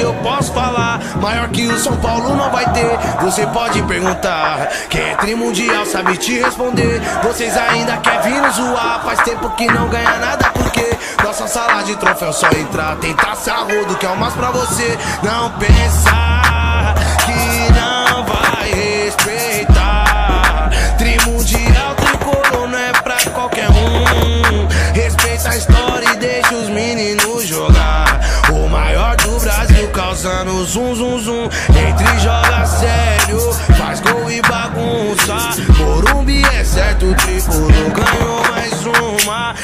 eu posso falar. Maior que o São Paulo não vai ter. Você pode perguntar, quem é trimundial sabe te responder. Vocês ainda querem vir nos zoar, faz tempo que não ganha nada, porque nossa sala de troféu só entrar, tentar se arrodo, que é o mais pra você. Não pensar que não vai respeitar. Trimundial, tricolor não é pra qualquer um. Respeita a história e deixa os meninos jogar. O maior do Brasil causando zum zum zum. Entre joga sério, faz gol e bagunça. Morumbi é certo, o tricolor ganhou mais uma.